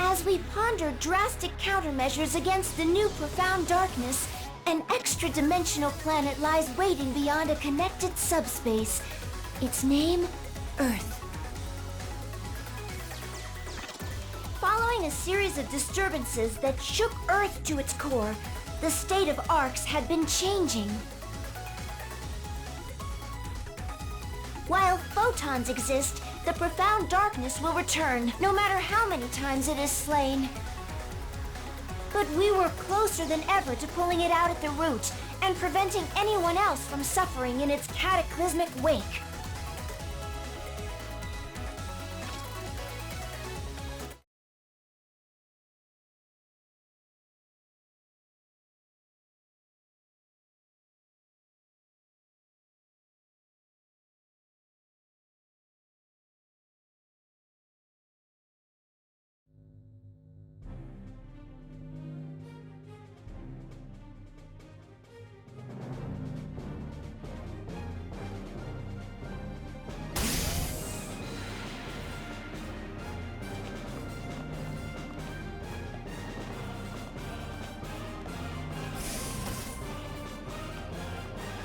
As we ponder drastic countermeasures against the new profound darkness, an extra-dimensional planet lies waiting beyond a connected subspace. Its name, Earth. Following a series of disturbances that shook Earth to its core, the state of Arcs had been changing. While photons exist, the profound darkness will return, no matter how many times it is slain. But we were closer than ever to pulling it out at the root and preventing anyone else from suffering in its cataclysmic wake.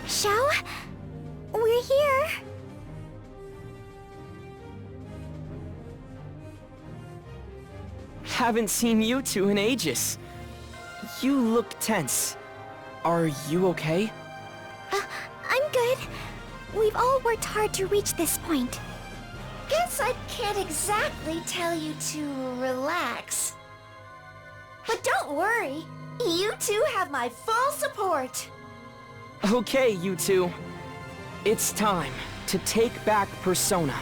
Shao? We're here. Haven't seen you two in ages. You look tense. Are you okay? I'm good. We've all worked hard to reach this point. Guess I can't exactly tell you to relax. But don't worry, you two have my full support. Okay, you two. It's time to take back Persona.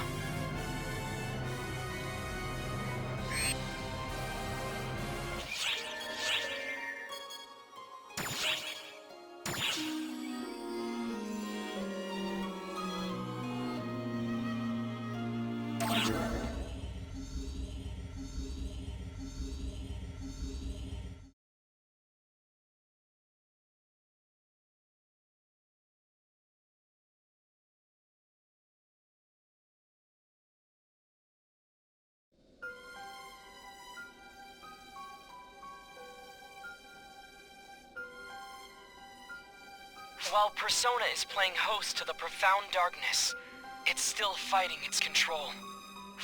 While Persona is playing host to the profound darkness, it's still fighting its control.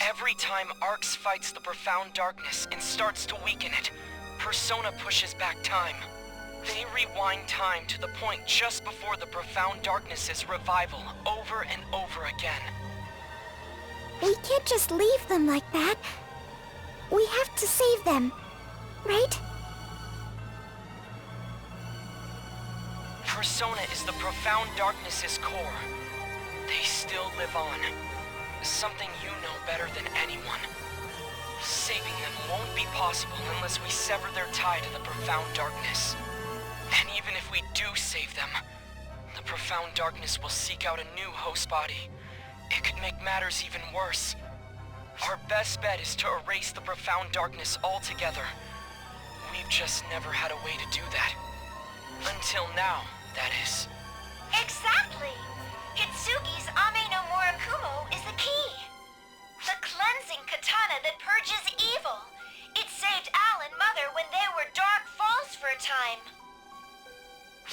Every time Arcs fights the profound darkness and starts to weaken it, Persona pushes back time. They rewind time to the point just before the profound darkness's revival over and over again. We can't just leave them like that. We have to save them, right? Persona is the profound darkness's core. They still live on. Something you know better than anyone. Saving them won't be possible unless we sever their tie to the profound darkness. And even if we do save them, the profound darkness will seek out a new host body. It could make matters even worse. Our best bet is to erase the profound darkness altogether. We've just never had a way to do that. Until now, that is. Exactly! Hitsugi's Ame no Murakumo is the key. The cleansing katana that purges evil. It saved Al and Mother when they were Dark Falls for a time.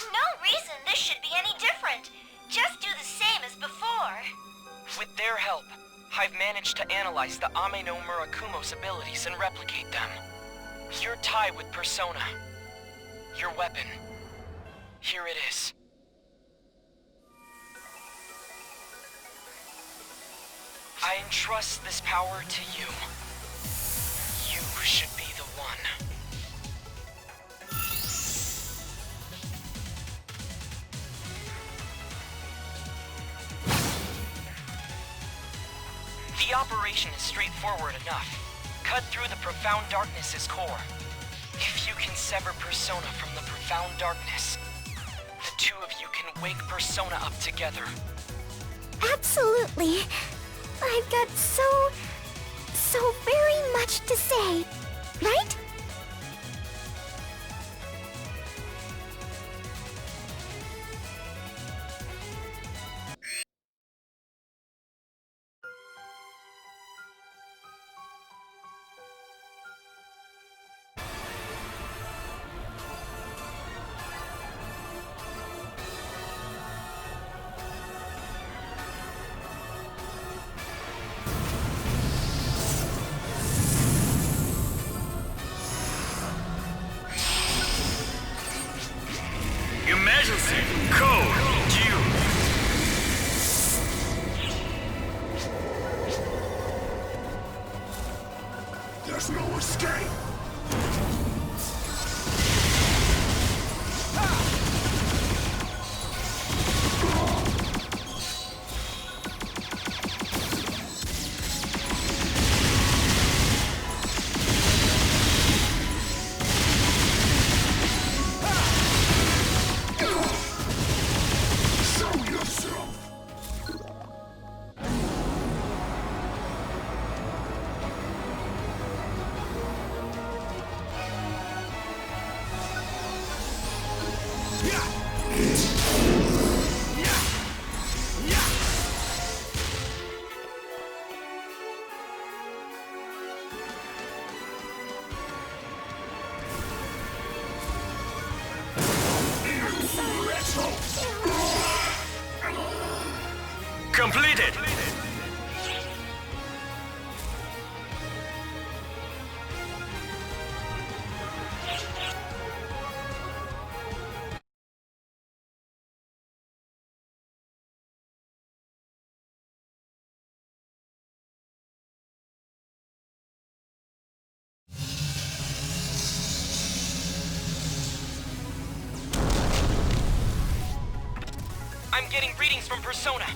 No reason this should be any different. Just do the same as before. With their help, I've managed to analyze the Ame no Murakumo's abilities and replicate them. Your tie with Persona. Your weapon. Here it is. I entrust this power to you. You should be the one. The operation is straightforward enough. Cut through the profound darkness's core. If you can sever Persona from the profound darkness, the two of you can wake Persona up together. Absolutely. I've got so very much to say, right? There's no escape! Show yourself! Completed! I'm getting readings from Persona.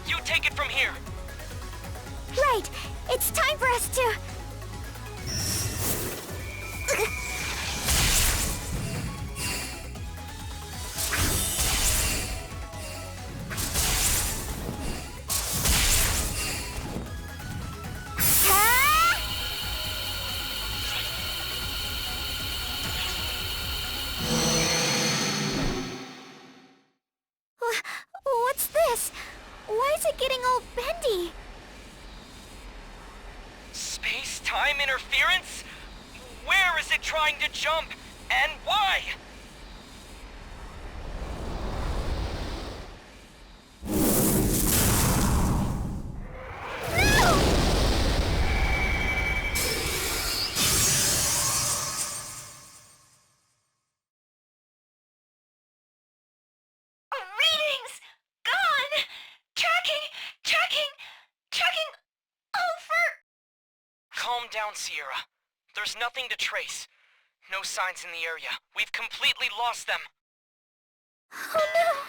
You take it from here. Right! It's time for us to... What's this? Why is it getting all bendy? Space-time interference? Where is it trying to jump? And why? Readings! Gone! Tracking over! Calm down, Sierra. There's nothing to trace. No signs in the area. We've completely lost them. Oh no!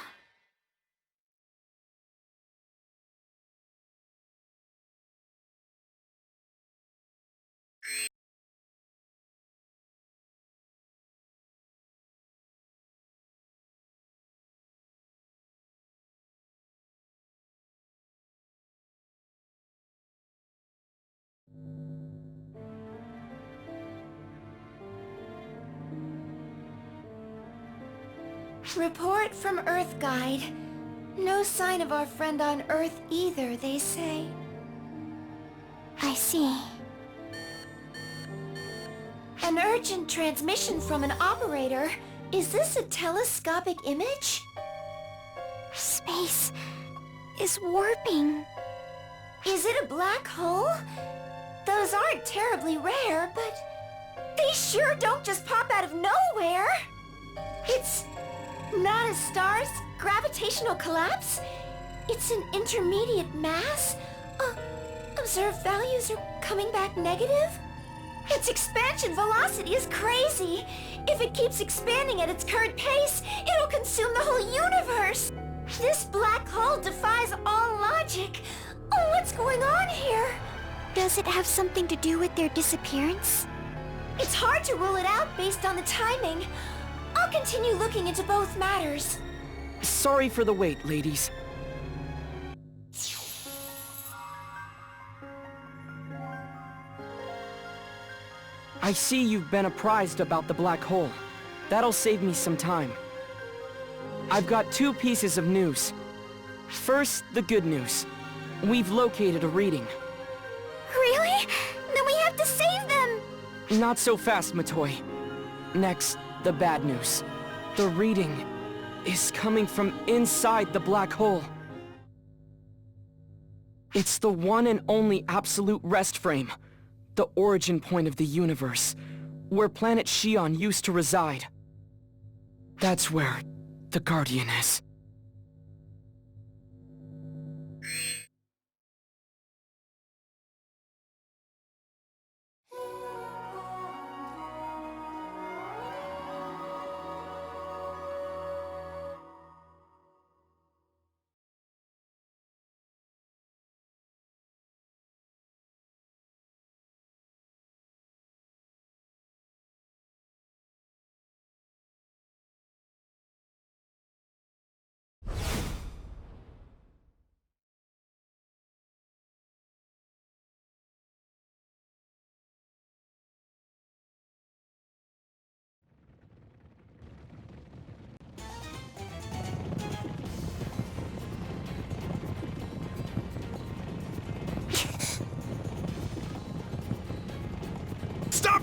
Report from Earth Guide. No sign of our friend on Earth either, they say. I see. An urgent transmission from an operator. Is this a telescopic image? Space is warping. Is it a black hole? Those aren't terribly rare, but they sure don't just pop out of nowhere. It's not a star's gravitational collapse. It's an intermediate mass. Observed values are coming back negative. Its expansion velocity is crazy. If it keeps expanding at its current pace, it'll consume the whole universe. This black hole defies all logic. Oh, what's going on here? Does it have something to do with their disappearance? It's hard to rule it out based on the timing. I'll continue looking into both matters. Sorry for the wait, ladies. I see you've been apprised about the black hole. That'll save me some time. I've got 2 pieces of news. First, the good news. We've located a reading. Really? Then we have to save them! Not so fast, Matoi. Next, the bad news. The reading is coming from inside the black hole. It's the one and only absolute rest frame. The origin point of the universe, where planet Xion used to reside. That's where the Guardian is.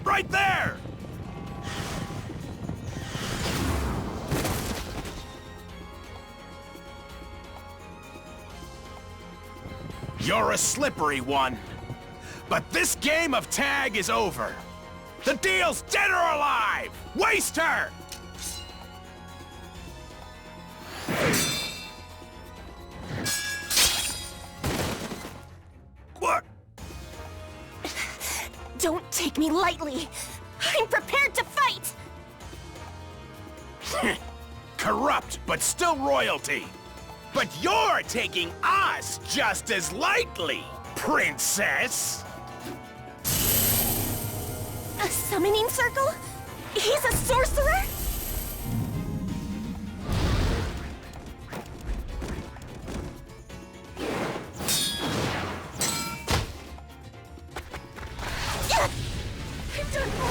right there! You're a slippery one. But this game of tag is over. The deal's dead or alive! Waste her! What? Don't take me lightly. I'm prepared to fight! Corrupt, but still royalty. But you're taking us just as lightly, princess! A summoning circle? He's a sorcerer? I'm done for.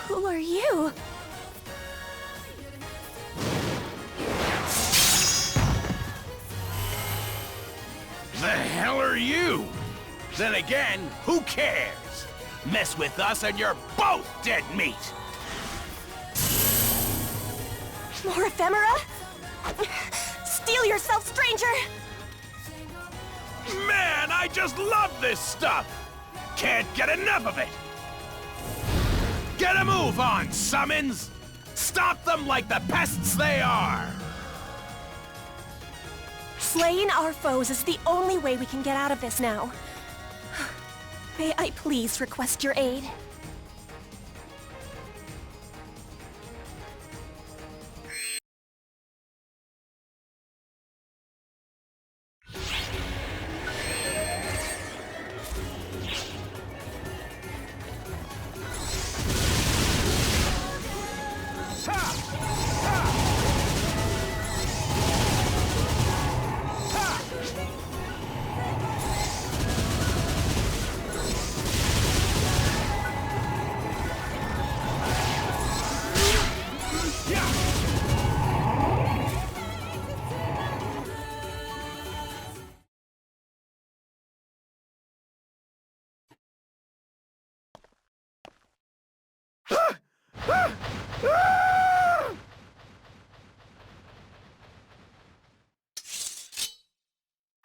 Who are you? The hell are you? Then again, who cares? Mess with us and you're both dead meat! More ephemera? Steel yourself, stranger! Man, I just love this stuff! Can't get enough of it! Get a move on, summons! Stop them like the pests they are! Slaying our foes is the only way we can get out of this now. May I please request your aid?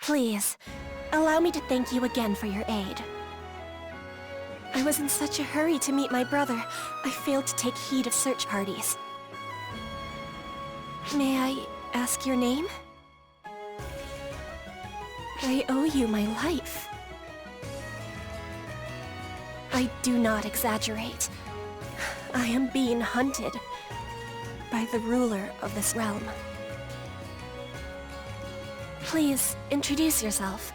Please, allow me to thank you again for your aid. I was in such a hurry to meet my brother, I failed to take heed of search parties. May I ask your name? I owe you my life. I do not exaggerate. I am being hunted by the ruler of this realm. Please, introduce yourself.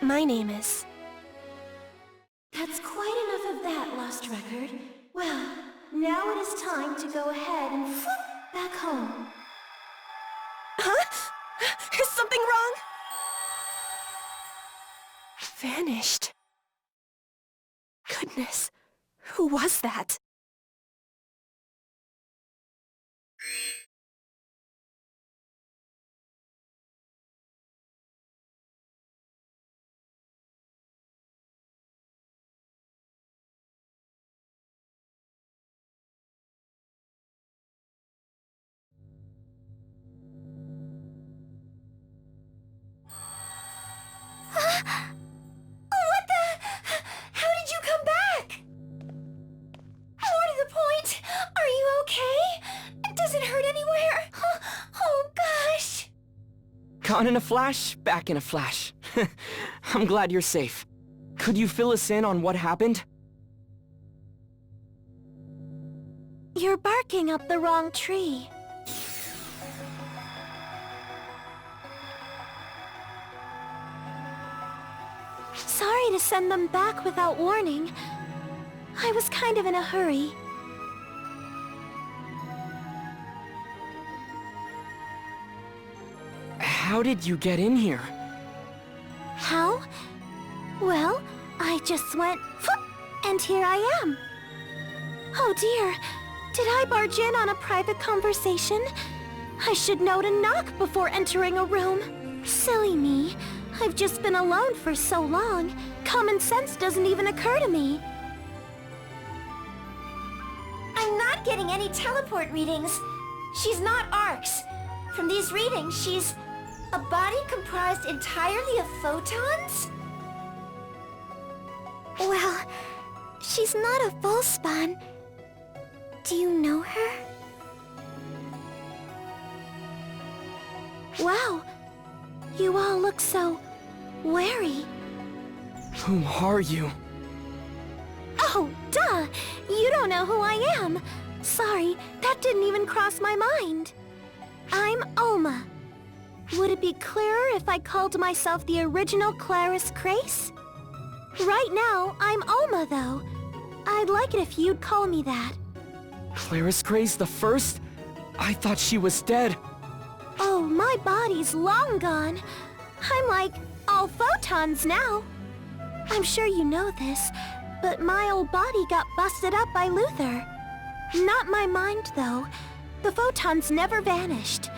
My name is... That's quite enough of that, Lost Record. Well, now it is time to go ahead and back home. Huh? Is something wrong? Vanished. Goodness, who was that? What the? How did you come back? More to the point, are you okay? Does it hurt anywhere? Oh gosh. Gone in a flash, back in a flash. I'm glad you're safe. Could you fill us in on what happened? You're barking up the wrong tree. Sorry to send them back without warning. I was kind of in a hurry. How did you get in here? How? Well, I just went, and here I am. Oh dear, did I barge in on a private conversation? I should know to knock before entering a room. Silly me. I've just been alone for so long. Common sense doesn't even occur to me. I'm not getting any teleport readings. She's not Arcs. From these readings, she's a body comprised entirely of photons? Well, she's not a full spawn. Do you know her? Wow, you all look so wary. Who are you? Oh, duh! You don't know who I am. Sorry, that didn't even cross my mind. I'm Alma. Would it be clearer if I called myself the original Claris Crace? Right now, I'm Alma, though. I'd like it if you'd call me that. Claris Grace the First? I thought she was dead. Oh, my body's long gone. I'm like all photons now. I'm sure you know this, but my old body got busted up by Luther. Not my mind, though. The photons never vanished.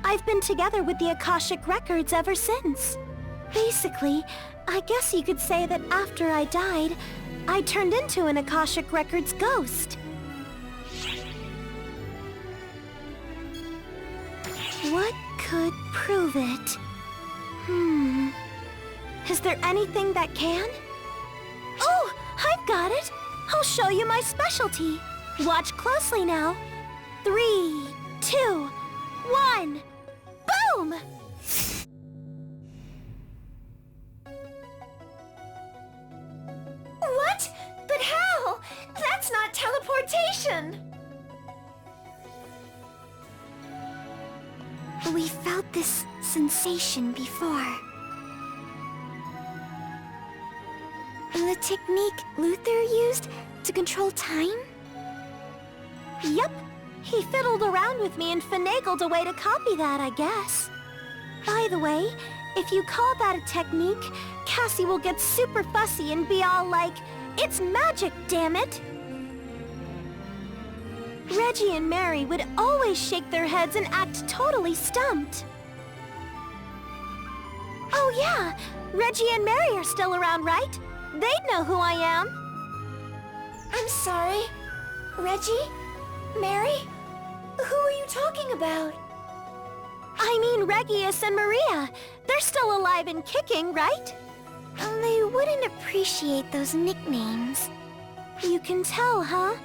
I've been together with the Akashic Records ever since. Basically, I guess you could say that after I died, I turned into an Akashic Records ghost. What could prove it? Is there anything that can? Oh, I've got it! I'll show you my specialty. Watch closely now. 3, 2, 1. Boom! What? But how? That's not teleportation! We felt this sensation before. The technique Luther used to control time? Yup. He fiddled around with me and finagled a way to copy that, I guess. By the way, if you call that a technique, Cassie will get super fussy and be all like, "It's magic, damn it!" Reggie and Mary would always shake their heads and act totally stumped. Oh yeah, Reggie and Mary are still around, right? They'd know who I am. I'm sorry. Reggie? Mary? Who are you talking about? I mean Regius and Maria. They're still alive and kicking, right? They wouldn't appreciate those nicknames. You can tell, huh?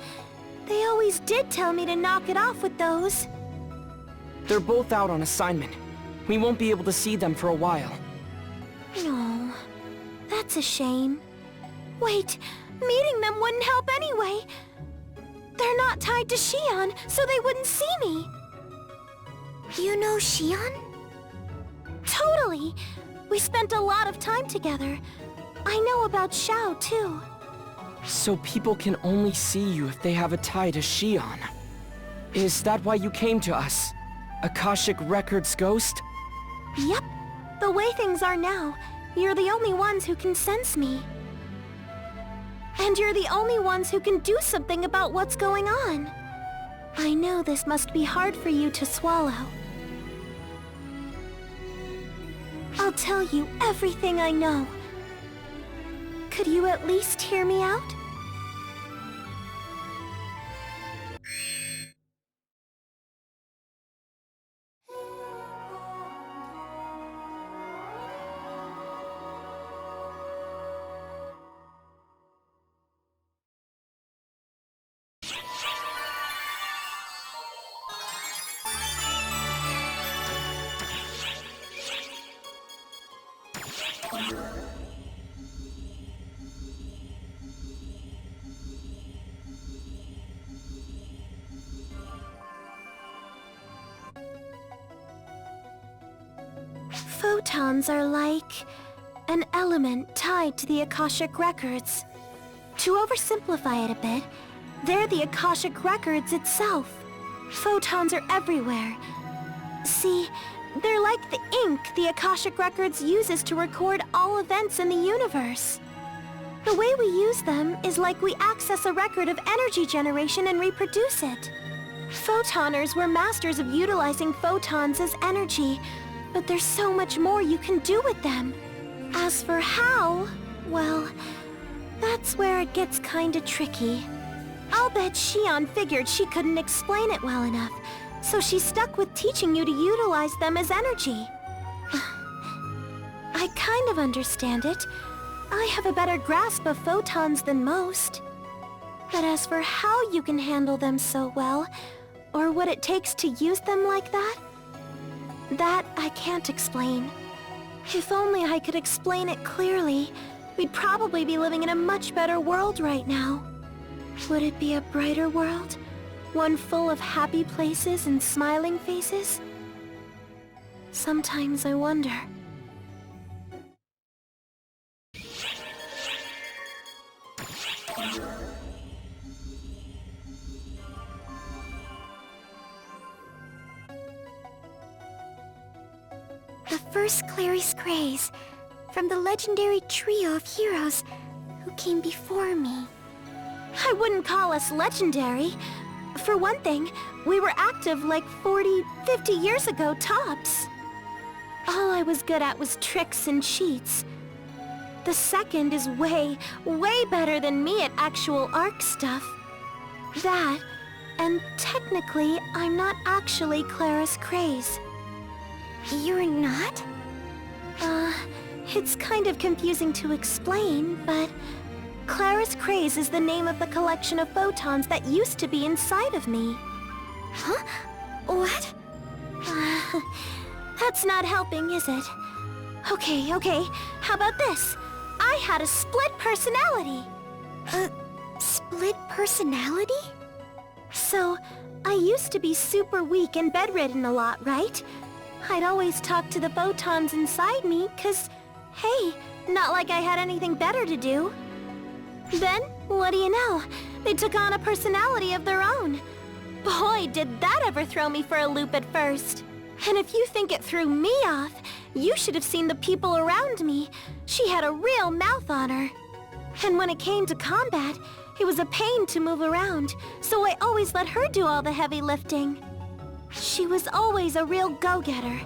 They always did tell me to knock it off with those. They're both out on assignment. We won't be able to see them for a while. No, that's a shame. Wait, meeting them wouldn't help anyway. They're not tied to Xion, so they wouldn't see me. You know Xion? Totally. We spent a lot of time together. I know about Xiao, too. So people can only see you if they have a tie to Xion. Is that why you came to us? Akashic Records Ghost? Yep. The way things are now, you're the only ones who can sense me. And you're the only ones who can do something about what's going on. I know this must be hard for you to swallow. I'll tell you everything I know. Could you at least hear me out? Photons are like an element tied to the Akashic Records. To oversimplify it a bit, they're the Akashic Records itself. Photons are everywhere. See, they're like the ink the Akashic Records uses to record all events in the universe. The way we use them is like we access a record of energy generation and reproduce it. Photoners were masters of utilizing photons as energy, but there's so much more you can do with them. As for how, well, that's where it gets kinda tricky. I'll bet Shion figured she couldn't explain it well enough, so she stuck with teaching you to utilize them as energy. I kind of understand it. I have a better grasp of photons than most. But as for how you can handle them so well, or what it takes to use them like that I can't explain. If only I could explain it clearly, we'd probably be living in a much better world right now. Would it be a brighter world? One full of happy places and smiling faces? Sometimes I wonder. The first Clarice Craze, from the legendary trio of heroes who came before me. I wouldn't call us legendary. For one thing, we were active like 40, 50 years ago tops. All I was good at was tricks and cheats. The second is way, way better than me at actual arc stuff. That, and technically, I'm not actually Clarice Craze. You're not? It's kind of confusing to explain, but Clarice Craze is the name of the collection of photons that used to be inside of me. Huh? What? That's not helping, is it? Okay, how about this? I had a split personality. Split personality? So, I used to be super weak and bedridden a lot, right? I'd always talk to the photons inside me, 'cause, hey, not like I had anything better to do. Then, what do you know? They took on a personality of their own. Boy, did that ever throw me for a loop at first. And if you think it threw me off, you should have seen the people around me. She had a real mouth on her. And when it came to combat, it was a pain to move around, so I always let her do all the heavy lifting. She was always a real go-getter.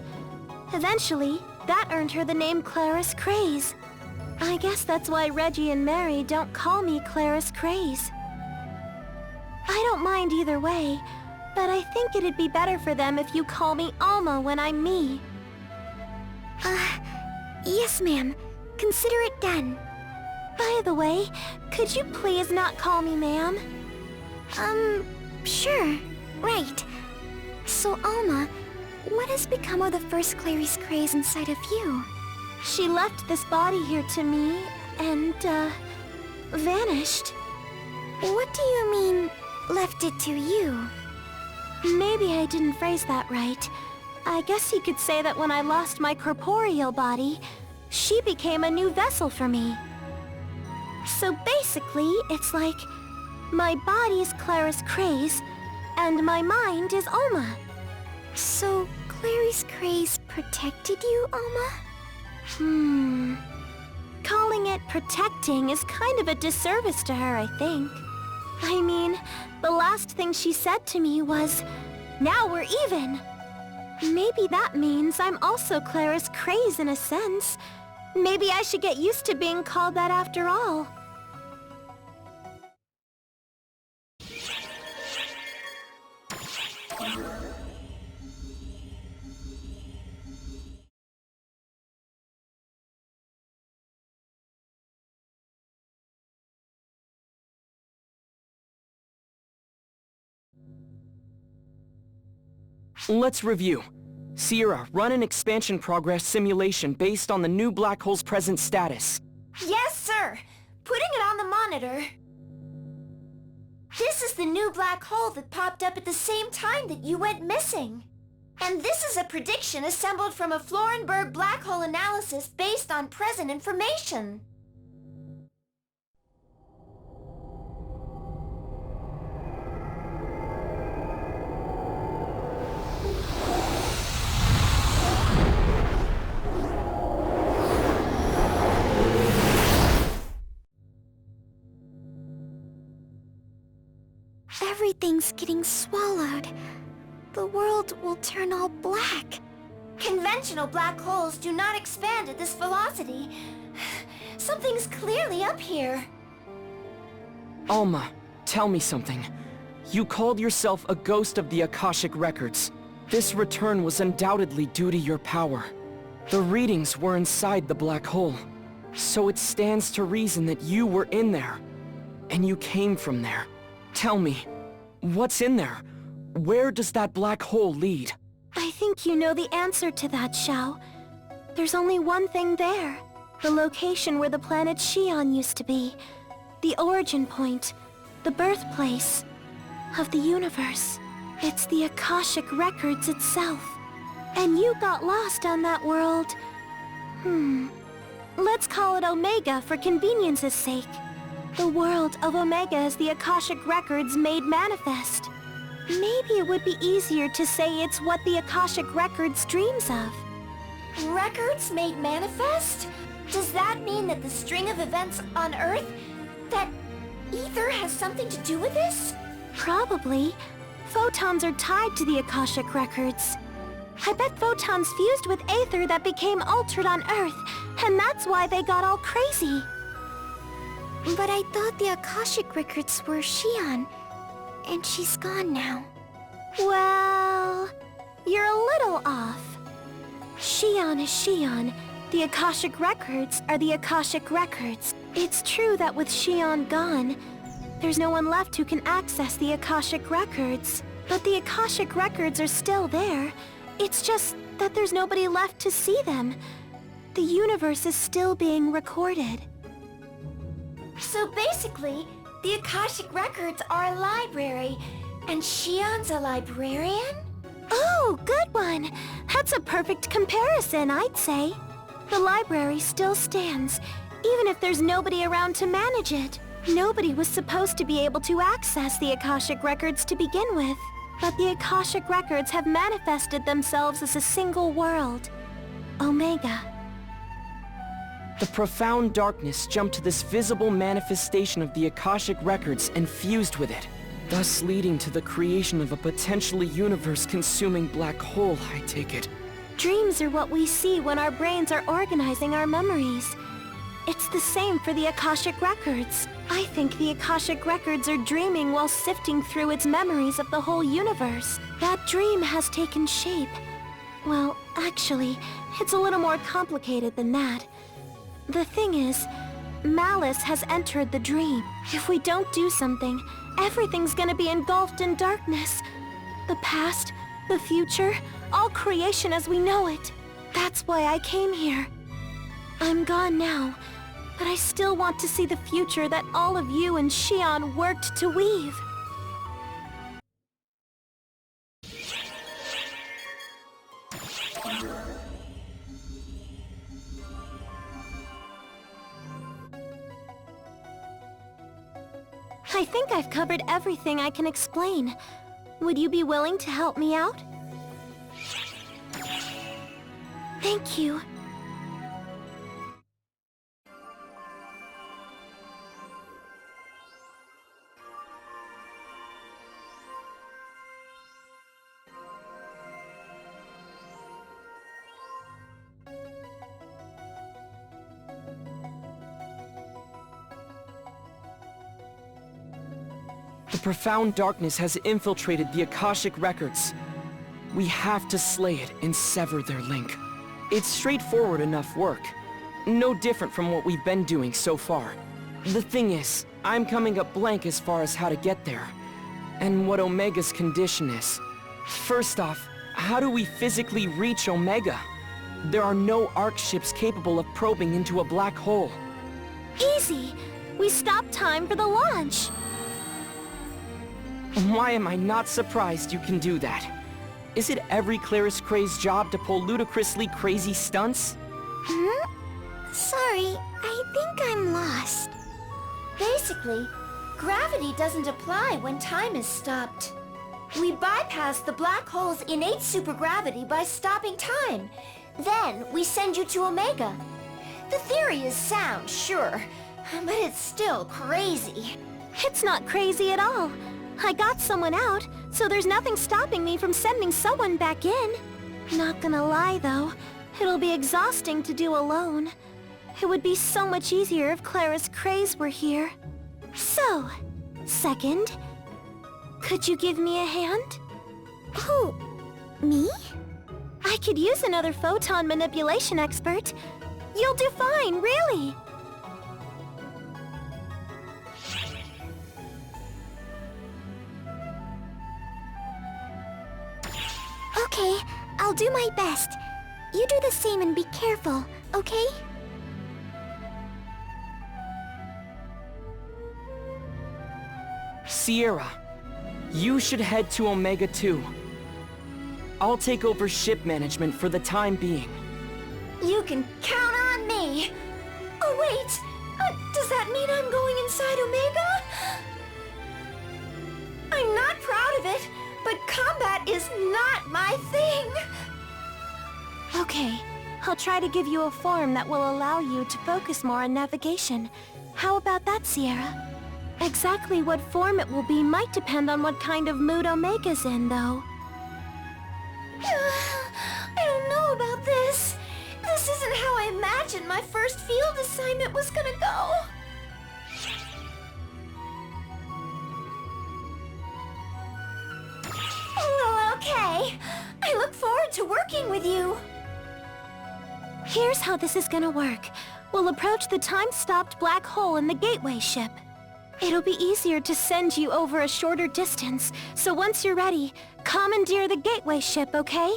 Eventually, that earned her the name Clarice Craze. I guess that's why Reggie and Mary don't call me Clarice Craze. I don't mind either way, but I think it'd be better for them if you call me Alma when I'm me. Yes, ma'am. Consider it done. By the way, could you please not call me ma'am? Sure. Right. So, Alma, what has become of the first Clarice Craze inside of you? She left this body here to me, and, vanished. What do you mean, left it to you? Maybe I didn't phrase that right. I guess you could say that when I lost my corporeal body, she became a new vessel for me. So basically, it's like, my body's Clarice Craze, and my mind is Alma. So, Clarice Craze protected you, Alma? Calling it protecting is kind of a disservice to her, I think. I mean, the last thing she said to me was, "Now we're even." Maybe that means I'm also Clarice Craze in a sense. Maybe I should get used to being called that after all. Let's review. Sierra, run an expansion progress simulation based on the new black hole's present status. Yes, sir! Putting it on the monitor. This is the new black hole that popped up at the same time that you went missing. And this is a prediction assembled from a Florenberg black hole analysis based on present information. Everything's getting swallowed. the world will turn all black. Conventional black holes do not expand at this velocity. Something's clearly up here. Alma, tell me something. You called yourself a ghost of the Akashic Records. This return was undoubtedly due to your power. The readings were inside the black hole. So it stands to reason that you were in there. And you came from there. Tell me, what's in there? Where does that black hole lead? I think you know the answer to that, Xiao. There's only one thing there. The location where the planet Xi'an used to be. The origin point. The birthplace of the universe. It's the Akashic Records itself. And you got lost on that world. Let's call it Omega for convenience's sake. The world of Omega is the Akashic Records made manifest. Maybe it would be easier to say it's what the Akashic Records dreams of. Records made manifest? Does that mean that the string of events on Earth, that ether has something to do with this? Probably. Photons are tied to the Akashic Records. I bet photons fused with aether that became altered on Earth, and that's why they got all crazy. But I thought the Akashic Records were Xi'an, and she's gone now. Well, you're a little off. Xi'an is Xi'an. The Akashic Records are the Akashic Records. It's true that with Xi'an gone, there's no one left who can access the Akashic Records. But the Akashic Records are still there. It's just that there's nobody left to see them. The universe is still being recorded. So basically, the Akashic Records are a library, and Xi'an's a librarian? Oh, good one! That's a perfect comparison, I'd say. The library still stands, even if there's nobody around to manage it. Nobody was supposed to be able to access the Akashic Records to begin with. But the Akashic Records have manifested themselves as a single world. Omega. The profound darkness jumped to this visible manifestation of the Akashic Records and fused with it, thus leading to the creation of a potentially universe-consuming black hole, I take it. Dreams are what we see when our brains are organizing our memories. It's the same for the Akashic Records. I think the Akashic Records are dreaming while sifting through its memories of the whole universe. That dream has taken shape. Well, actually, it's a little more complicated than that. The thing is, malice has entered the dream. If we don't do something, everything's gonna be engulfed in darkness. The past, the future, all creation as we know it. That's why I came here. I'm gone now, but I still want to see the future that all of you and Xi'an worked to weave. I think I've covered everything I can explain. Would you be willing to help me out? Thank you. The profound darkness has infiltrated the Akashic Records. We have to slay it and sever their link. It's straightforward enough work. No different from what we've been doing so far. The thing is, I'm coming up blank as far as how to get there, and what Omega's condition is. First off, how do we physically reach Omega? There are no ARC ships capable of probing into a black hole. Easy! We stopped time for the launch! Why am I not surprised you can do that? Is it every Claris Cray's job to pull ludicrously crazy stunts? Sorry, I think I'm lost. Basically, gravity doesn't apply when time is stopped. We bypass the black hole's innate supergravity by stopping time. Then we send you to Omega. The theory is sound, sure, but it's still crazy. It's not crazy at all. I got someone out, so there's nothing stopping me from sending someone back in. Not gonna lie, though. It'll be exhausting to do alone. It would be so much easier if Clara's Craze were here. So, second, could you give me a hand? Who? Me? I could use another photon manipulation expert. You'll do fine, really. Okay, I'll do my best. You do the same and be careful, okay? Sierra, you should head to Omega 2. I'll take over ship management for the time being. You can count on me. Oh, wait. Does that mean I'm going inside Omega? I'm not proud of it, but combat is not my thing. Okay, I'll try to give you a form that will allow you to focus more on navigation. How about that, Sierra? Exactly what form it will be might depend on what kind of mood Omega's in, though. I don't know about this. This isn't how I imagined my first field assignment was gonna go. Well, okay. I look forward to working with you. Here's how this is gonna work. We'll approach the time-stopped black hole in the gateway ship. It'll be easier to send you over a shorter distance, so once you're ready, commandeer the gateway ship, okay?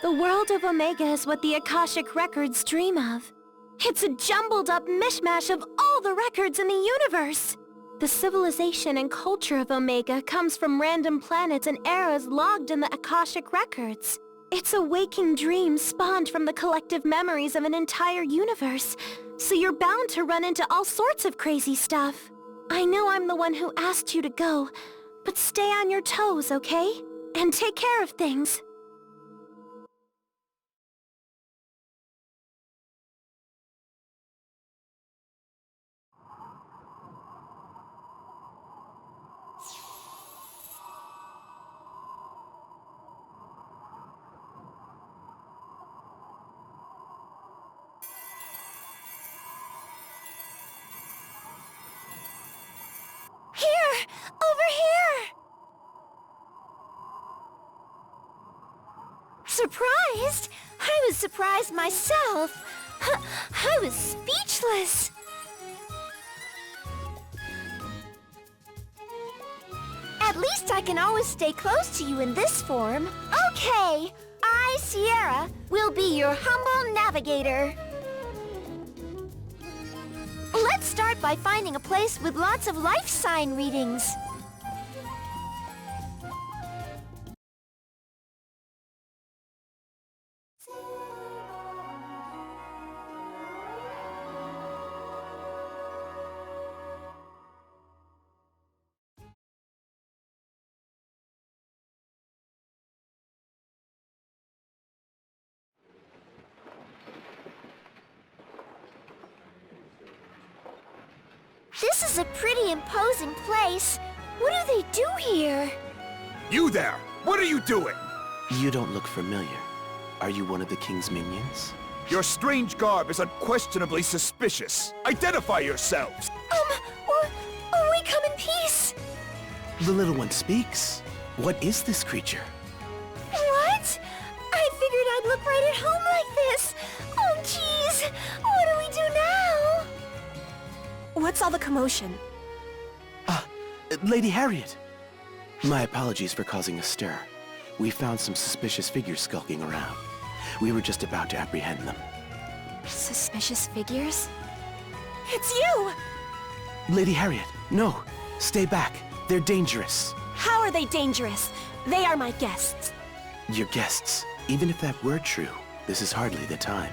The world of Omega is what the Akashic Records dream of. It's a jumbled-up mishmash of all the records in the universe. The civilization and culture of Omega comes from random planets and eras logged in the Akashic Records. It's a waking dream spawned from the collective memories of an entire universe, so you're bound to run into all sorts of crazy stuff. I know I'm the one who asked you to go, but stay on your toes, okay? And take care of things. Here! Over here! Surprised? I was surprised myself. I was speechless. At least I can always stay close to you in this form. Okay, I, Sierra, will be your humble navigator. Let's start by finding a place with lots of life sign readings. This is a pretty imposing place. What do they do here? You there! What are you doing? You don't look familiar. Are you one of the king's minions? Your strange garb is unquestionably suspicious. Identify yourselves! We come in peace. The little one speaks. What is this creature? What? I figured I'd look right at home like this. Oh, jeez. What's all the commotion? Lady Harriet! My apologies for causing a stir. We found some suspicious figures skulking around. We were just about to apprehend them. Suspicious figures? It's you! Lady Harriet, no! Stay back. They're dangerous. How are they dangerous? They are my guests. Your guests. Even if that were true, this is hardly the time.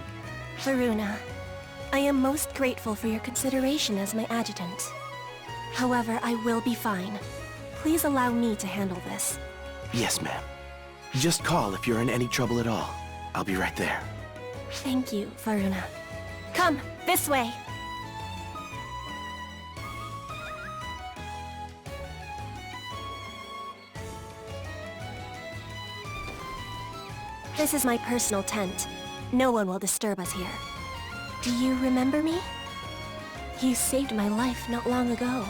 Varuna, I am most grateful for your consideration as my adjutant. However, I will be fine. Please allow me to handle this. Yes, ma'am. Just call if you're in any trouble at all. I'll be right there. Thank you, Varuna. Come, this way. This is my personal tent. No one will disturb us here. Do you remember me? You saved my life not long ago.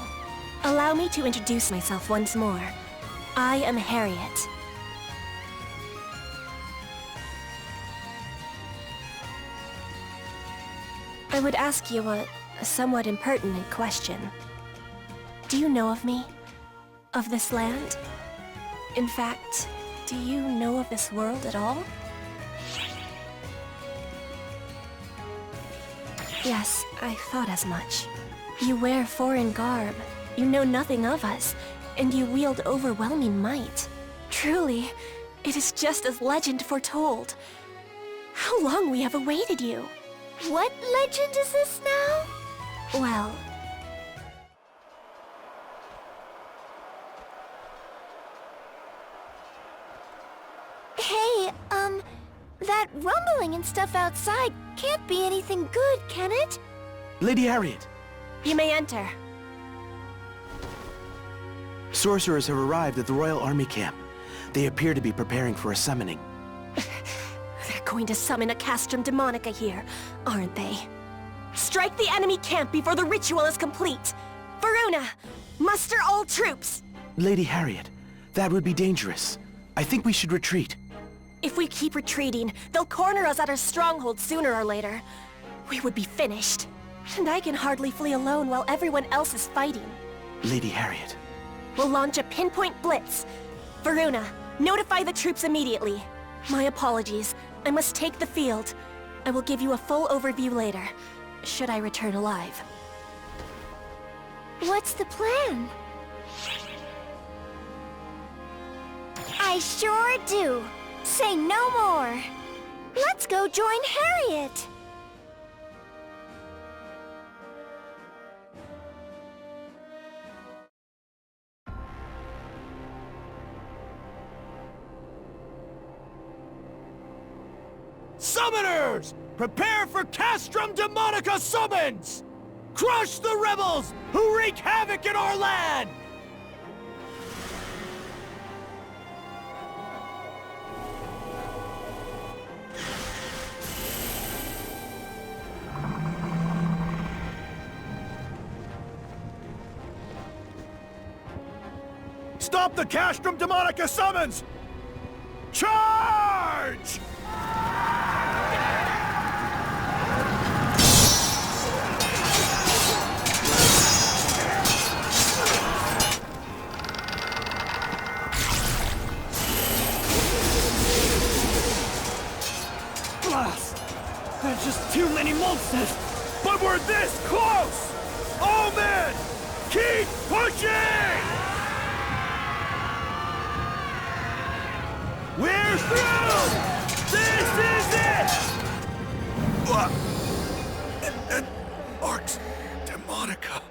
Allow me to introduce myself once more. I am Harriet. I would ask you a somewhat impertinent question. Do you know of me? Of this land? In fact, do you know of this world at all? Yes, I thought as much. You wear foreign garb, you know nothing of us, and you wield overwhelming might. Truly, it is just as legend foretold. How long we have awaited you! What legend is this now? Well... Hey, that rumbling and stuff outside can't be anything good, can it? Lady Harriet! You may enter. Sorcerers have arrived at the Royal Army camp. They appear to be preparing for a summoning. They're going to summon a Castrum Demonica here, aren't they? Strike the enemy camp before the ritual is complete! Varuna, muster all troops! Lady Harriet, that would be dangerous. I think we should retreat. If we keep retreating, they'll corner us at our stronghold sooner or later. We would be finished. And I can hardly flee alone while everyone else is fighting. Lady Harriet. We'll launch a pinpoint blitz. Varuna, notify the troops immediately. My apologies. I must take the field. I will give you a full overview later, should I return alive. What's the plan? I sure do. Say no more. Let's go join Harriet. Summoners! Prepare for Castrum Demonica summons! Crush the rebels who wreak havoc in our land! Stop the Castrum Demonica summons! Charge! There's just too many monsters! But we're this close! All men, keep pushing! We're through! This is it! And Arx Demonica.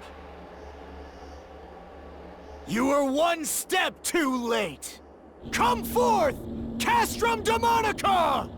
You were one step too late! Come forth, Castrum Demonica!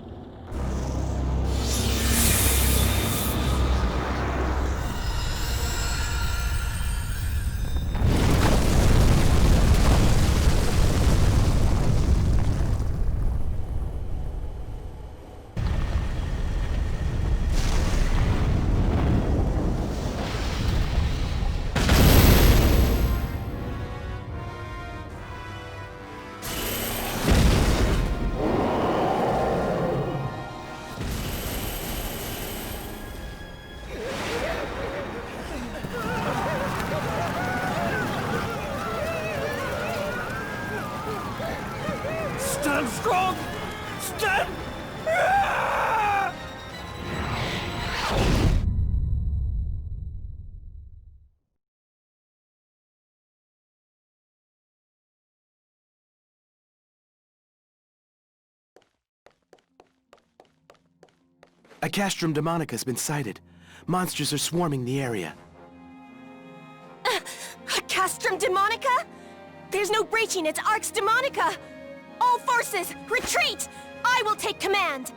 Stand strong! Stand... A Castrum Demonica has been sighted. Monsters are swarming the area. A Castrum Demonica? There's no breaching its Arx Demonica! All forces, retreat! I will take command!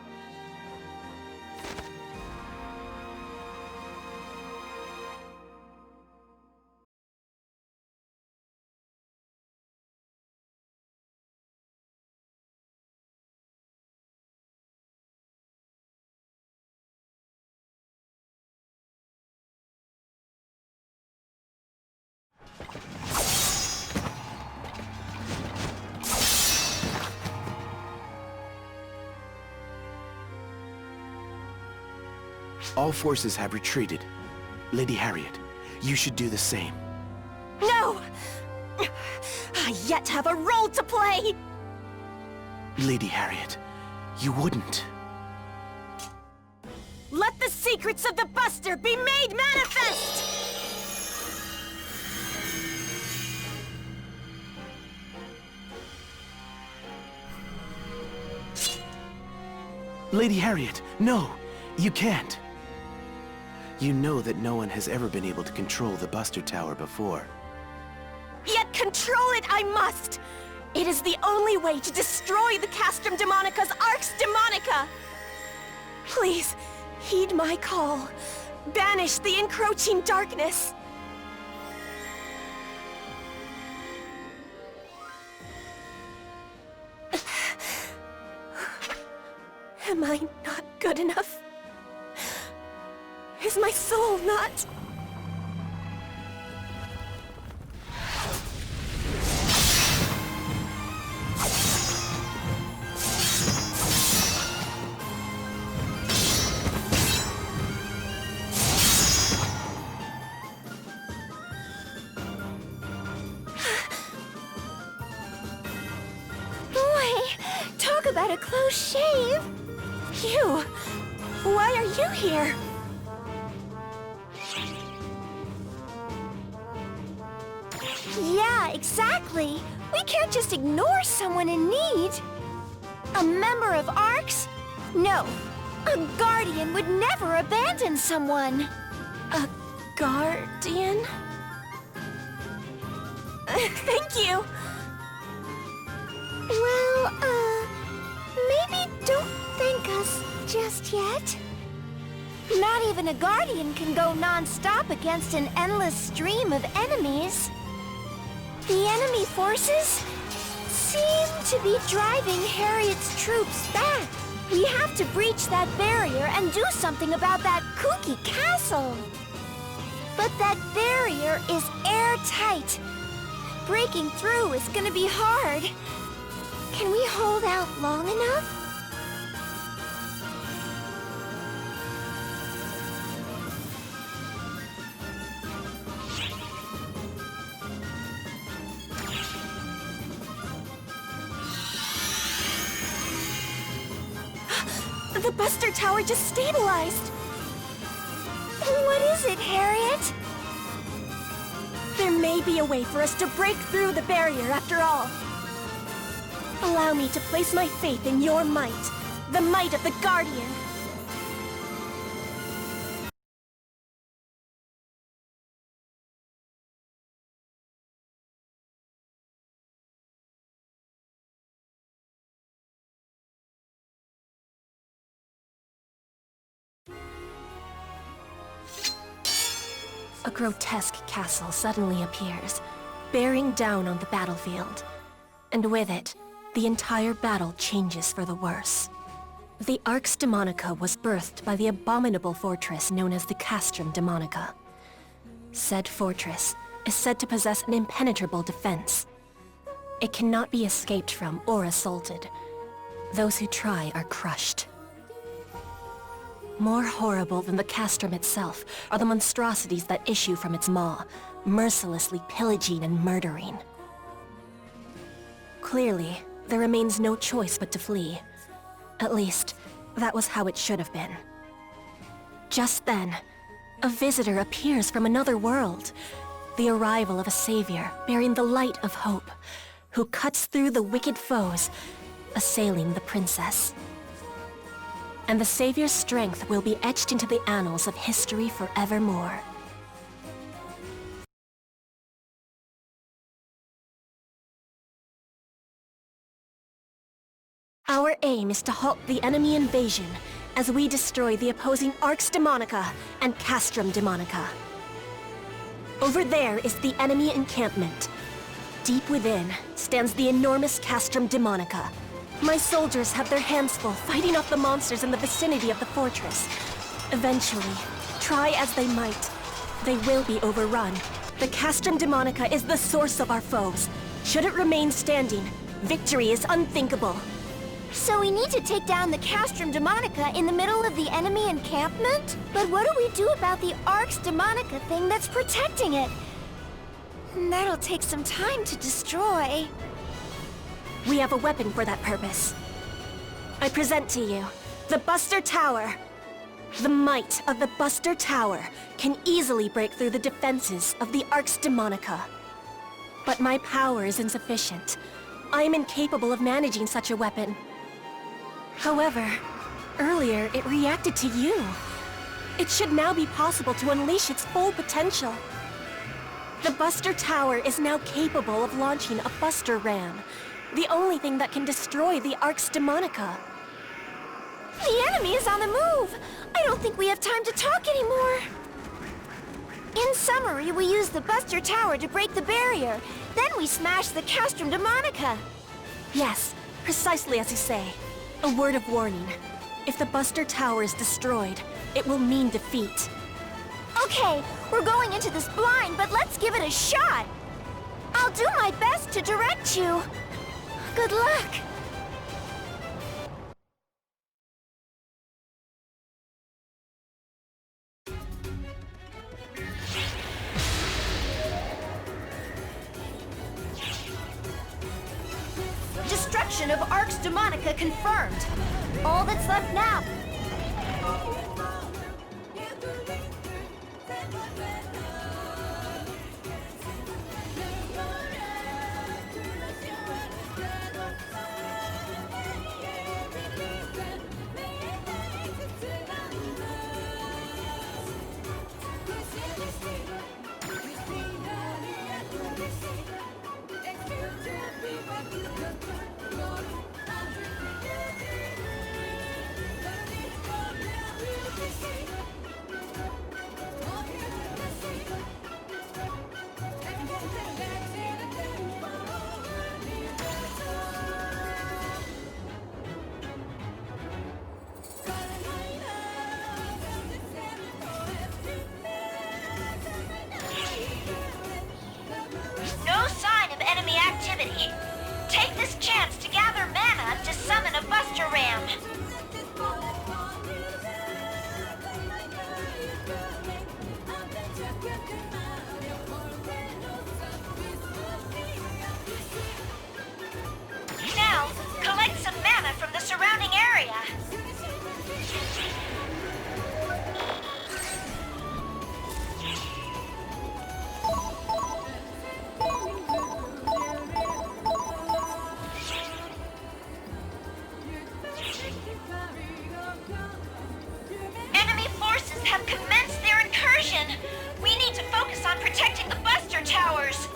All forces have retreated. Lady Harriet, you should do the same. No! I yet have a role to play! Lady Harriet, you wouldn't. Let the secrets of the Buster be made manifest! Lady Harriet, no! You can't! You know that no one has ever been able to control the Buster Tower before. Yet control it I must! It is the only way to destroy the Castrum Demonica's Arx Demonica! Please, heed my call. Banish the encroaching darkness. Am I not good enough? Is my soul not... Boy, talk about a close shave. You! Why are you here? Yeah, exactly. We can't just ignore someone in need. A member of Arx? No. A Guardian would never abandon someone. A guardian? Thank you! Well, maybe don't thank us just yet. Not even a Guardian can go non-stop against an endless stream of enemies. The enemy forces seem to be driving Harriet's troops back. We have to breach that barrier and do something about that kooky castle. But that barrier is airtight. Breaking through is gonna be hard. Can we hold out long enough? The Buster Tower just stabilized! What is it, Harriet? There may be a way for us to break through the barrier after all. Allow me to place my faith in your might, the might of the Guardian. A grotesque castle suddenly appears, bearing down on the battlefield. And with it, the entire battle changes for the worse. The Arx Demonica was birthed by the abominable fortress known as the Castrum Demonica. Said fortress is said to possess an impenetrable defense. It cannot be escaped from or assaulted. Those who try are crushed. More horrible than the castrum itself are the monstrosities that issue from its maw, mercilessly pillaging and murdering. Clearly, there remains no choice but to flee. At least, that was how it should have been. Just then, a visitor appears from another world. The arrival of a savior bearing the light of hope, who cuts through the wicked foes, assailing the princess. And the savior's strength will be etched into the annals of history forevermore. Our aim is to halt the enemy invasion as we destroy the opposing Arx Demonica and Castrum Demonica. Over there is the enemy encampment. Deep within stands the enormous Castrum Demonica. My soldiers have their hands full fighting off the monsters in the vicinity of the fortress. Eventually, try as they might, they will be overrun. The Castrum Demonica is the source of our foes. Should it remain standing, victory is unthinkable. So we need to take down the Castrum Demonica in the middle of the enemy encampment? But what do we do about the Arx Demonica thing that's protecting it? That'll take some time to destroy. We have a weapon for that purpose. I present to you the Buster Tower. The might of the Buster Tower can easily break through the defenses of the Arx Demonica. But my power is insufficient. I am incapable of managing such a weapon. However, earlier it reacted to you. It should now be possible to unleash its full potential. The Buster Tower is now capable of launching a Buster Ram, the only thing that can destroy the Arx Demonica. The enemy is on the move! I don't think we have time to talk anymore. In summary, we use the Buster Tower to break the barrier. Then we smash the Castrum Demonica. Yes, precisely as you say. A word of warning. If the Buster Tower is destroyed, it will mean defeat. Okay, we're going into this blind, but let's give it a shot. I'll do my best to direct you. Good luck. Destruction of Arx Demonica confirmed. All that's left now. No sign of enemy activity. Take this chance to gather mana to summon a Buster Ram. Now, collect some mana from the surrounding area. Enemy forces have commenced their incursion. We need to focus on protecting the Buster Towers.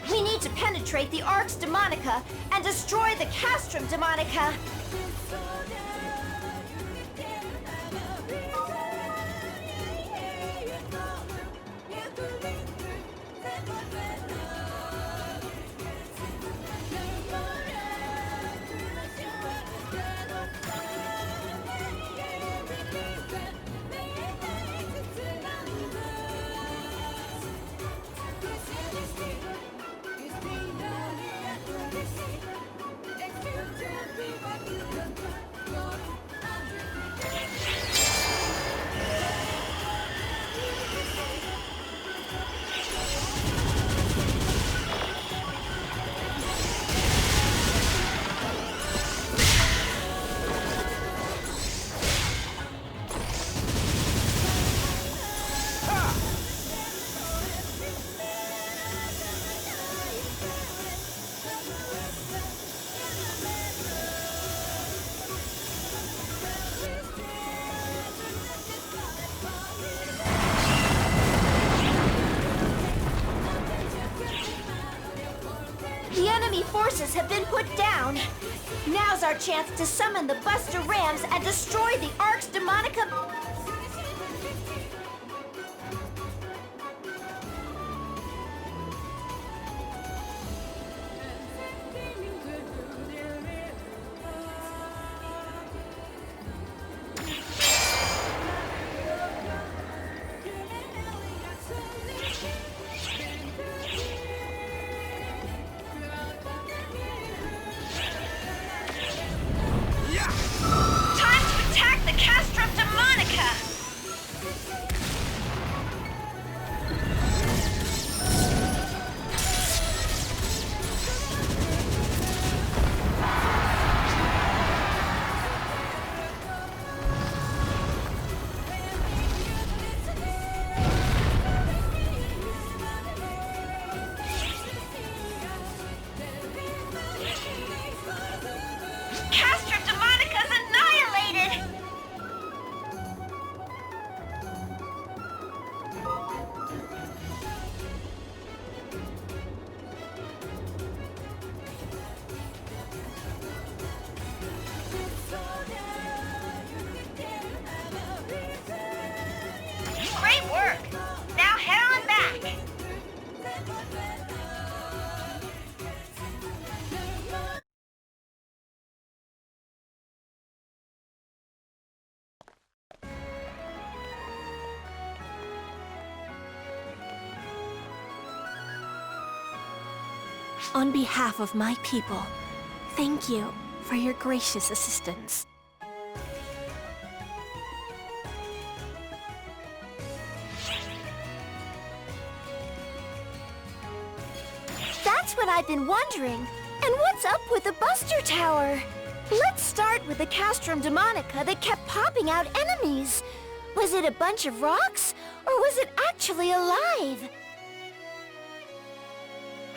We need to penetrate the Arx Demonica Demonica and destroy the Castrum Demonica. The enemy forces have been put down. Now's our chance to summon the Buster Rams and destroy the Arx Demonica. Time to attack the Castrum Demonica! Castrum Demonica's annihilated! Great work! Now head on back! On behalf of my people, thank you for your gracious assistance. That's what I've been wondering. And what's up with the Buster Tower? Let's start with the Castrum Demonica that kept popping out enemies. Was it a bunch of rocks, or was it actually alive?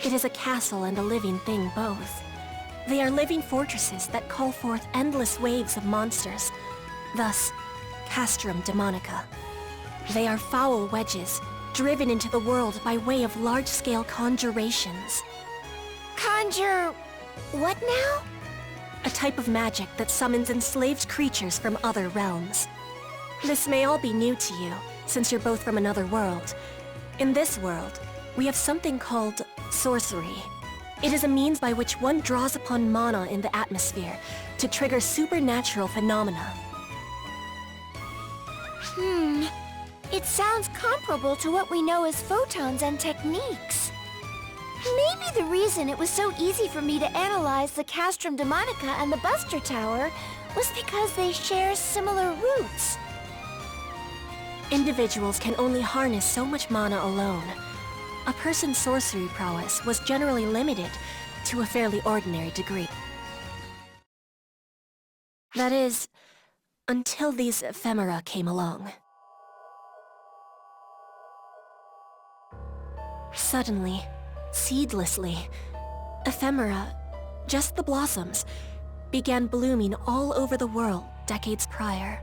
It is a castle and a living thing both. They are living fortresses that call forth endless waves of monsters, thus, Castrum Demonica. They are foul wedges, driven into the world by way of large-scale conjurations. Conjure... what now? A type of magic that summons enslaved creatures from other realms. This may all be new to you, since you're both from another world. In this world, we have something called sorcery. It is a means by which one draws upon mana in the atmosphere to trigger supernatural phenomena. It sounds comparable to what we know as photons and techniques. Maybe the reason it was so easy for me to analyze the Castrum Demonica and the Buster Tower was because they share similar roots. Individuals can only harness so much mana alone. A person's sorcery prowess was generally limited to a fairly ordinary degree. That is, until these ephemera came along. Suddenly, seedlessly, ephemera, just the blossoms, began blooming all over the world decades prior.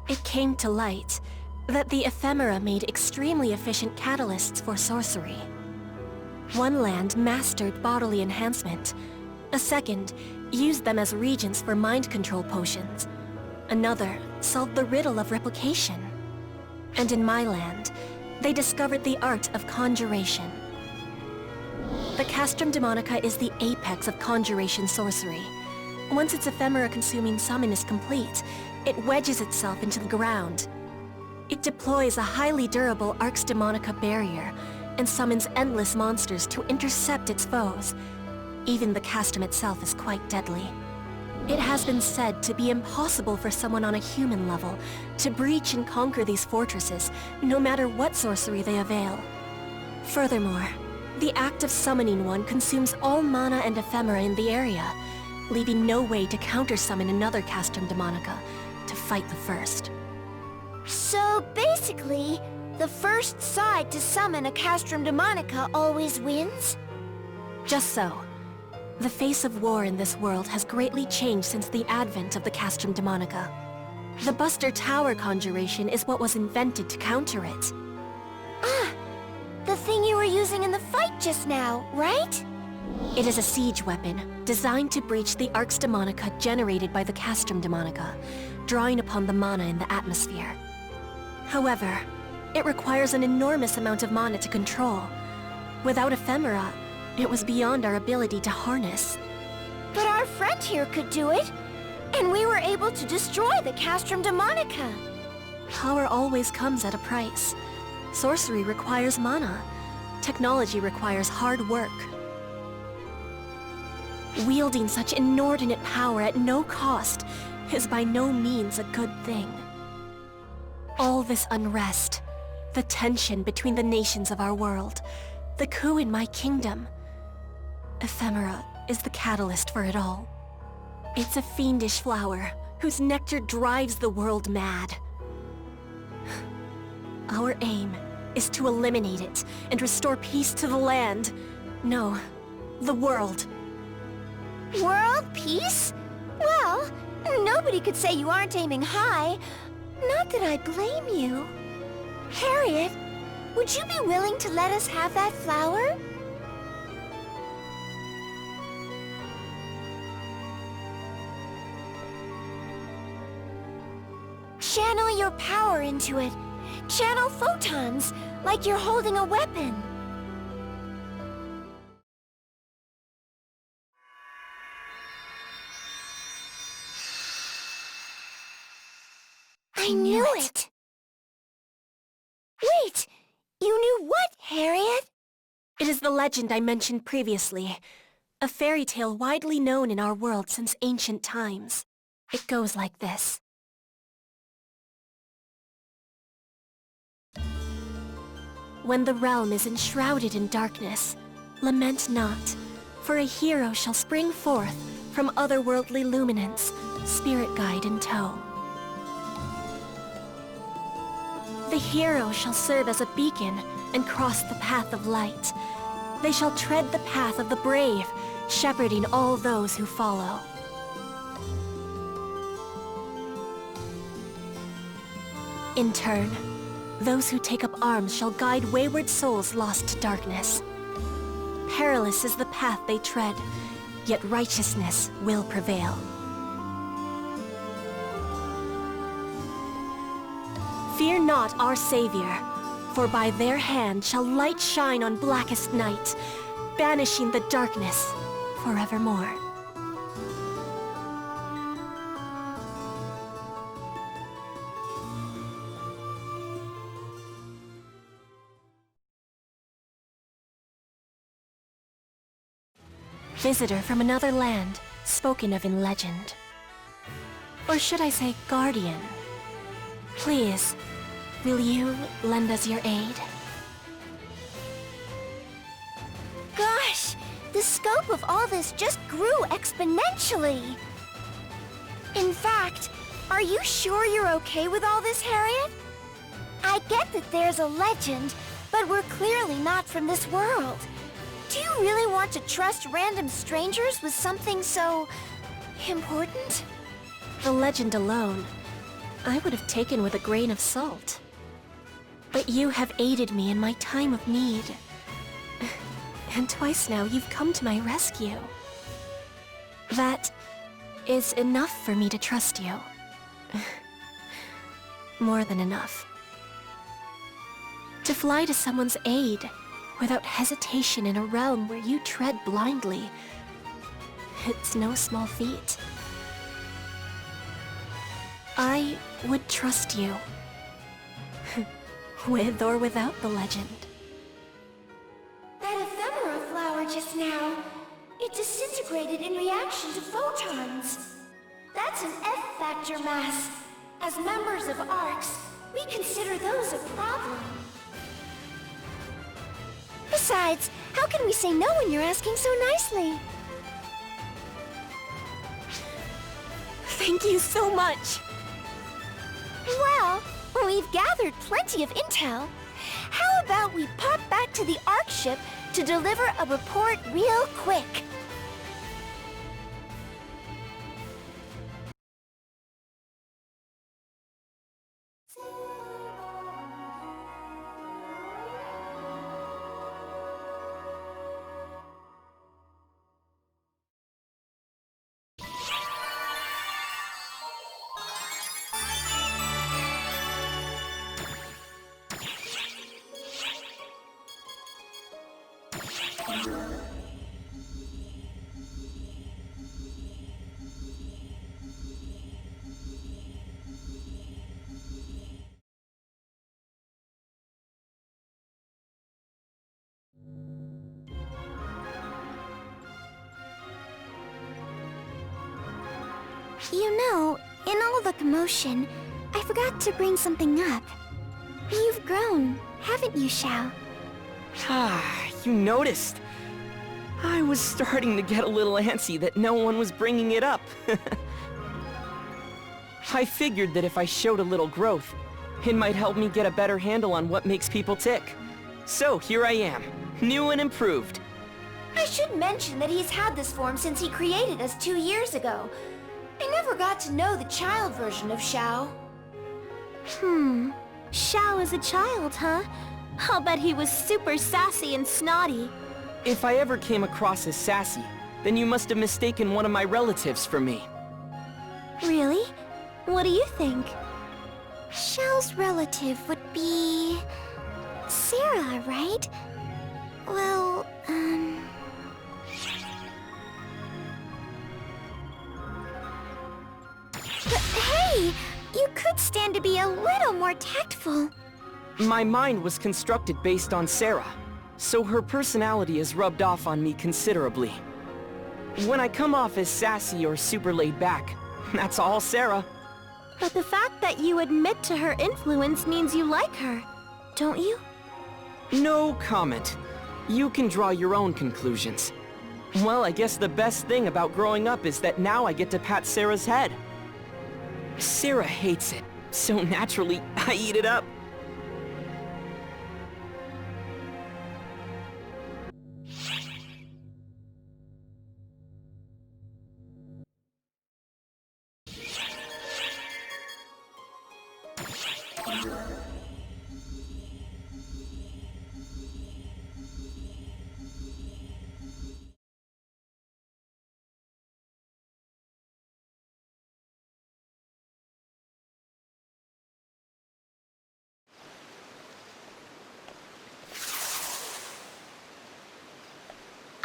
It came to light that the ephemera made extremely efficient catalysts for sorcery. One land mastered bodily enhancement. A second used them as regents for mind control potions. Another solved the riddle of replication. And in my land, they discovered the art of conjuration. The Castrum Demonica is the apex of conjuration sorcery. Once its ephemera-consuming summon is complete, it wedges itself into the ground. It deploys a highly durable Arx Demonica barrier and summons endless monsters to intercept its foes. Even the castrum itself is quite deadly. It has been said to be impossible for someone on a human level to breach and conquer these fortresses, no matter what sorcery they avail. Furthermore, the act of summoning one consumes all mana and ephemera in the area, leaving no way to counter-summon another Castrum Demonica to fight the first. So basically, the first side to summon a Castrum Demonica always wins? Just so. The face of war in this world has greatly changed since the advent of the Castrum Demonica. The Buster Tower conjuration is what was invented to counter it. Ah! The thing you were using in the fight just now, right? It is a siege weapon, designed to breach the Arx Demonica generated by the Castrum Demonica, drawing upon the mana in the atmosphere. However, it requires an enormous amount of mana to control. Without ephemera, it was beyond our ability to harness. But our friend here could do it, and we were able to destroy the Castrum Demonica. Power always comes at a price. Sorcery requires mana. Technology requires hard work. Wielding such inordinate power at no cost is by no means a good thing. All this unrest, the tension between the nations of our world, the coup in my kingdom. Ephemera is the catalyst for it all. It's a fiendish flower whose nectar drives the world mad. Our aim is to eliminate it and restore peace to the land. No, the world. World peace? Well, nobody could say you aren't aiming high. Not that I blame you. Harriet, would you be willing to let us have that flower? Channel your power into it. Channel photons, like you're holding a weapon. I knew it! Wait! You knew what, Harriet? It is the legend I mentioned previously. A fairy tale widely known in our world since ancient times. It goes like this. When the realm is enshrouded in darkness, lament not, for a hero shall spring forth from otherworldly luminance, spirit guide in tow. The hero shall serve as a beacon and cross the path of light. They shall tread the path of the brave, shepherding all those who follow. In turn, those who take up arms shall guide wayward souls lost to darkness. Perilous is the path they tread, yet righteousness will prevail. Fear not our Savior, for by their hand shall light shine on blackest night, banishing the darkness forevermore. Visitor from another land, spoken of in legend. Or should I say guardian? Please, will you lend us your aid? Gosh, the scope of all this just grew exponentially. In fact, are you sure you're okay with all this, Harriet? I get that there's a legend, but we're clearly not from this world. Do you really want to trust random strangers with something so important? The legend alone, I would have taken with a grain of salt. But you have aided me in my time of need. And twice now, you've come to my rescue. That is enough for me to trust you. More than enough. To fly to someone's aid without hesitation in a realm where you tread blindly, it's no small feat. I would trust you. With or without the legend. That ephemera flower just now, it disintegrated in reaction to photons. That's an F-factor mass. As members of ARCS, we consider those a problem. Besides, how can we say no when you're asking so nicely? Thank you so much! Well, we've gathered plenty of intel. How about we pop back to the ARC ship to deliver a report real quick? You know, in all the commotion, I forgot to bring something up. You've grown, haven't you, Xiao? Ah, you noticed. I was starting to get a little antsy that no one was bringing it up. I figured that if I showed a little growth, it might help me get a better handle on what makes people tick. So here I am, new and improved. I should mention that he's had this form since he created us 2 years ago. I never got to know the child version of Xiao. Xiao as a child, huh? I'll bet he was super sassy and snotty. If I ever came across as sassy, then you must have mistaken one of my relatives for me. Really? What do you think? Xiao's relative would be... Sarah, right? Well, But hey! You could stand to be a little more tactful. My mind was constructed based on Sarah, so her personality has rubbed off on me considerably. When I come off as sassy or super laid back, that's all Sarah. But the fact that you admit to her influence means you like her, don't you? No comment. You can draw your own conclusions. Well, I guess the best thing about growing up is that now I get to pat Sarah's head. Sarah hates it, so naturally, I eat it up.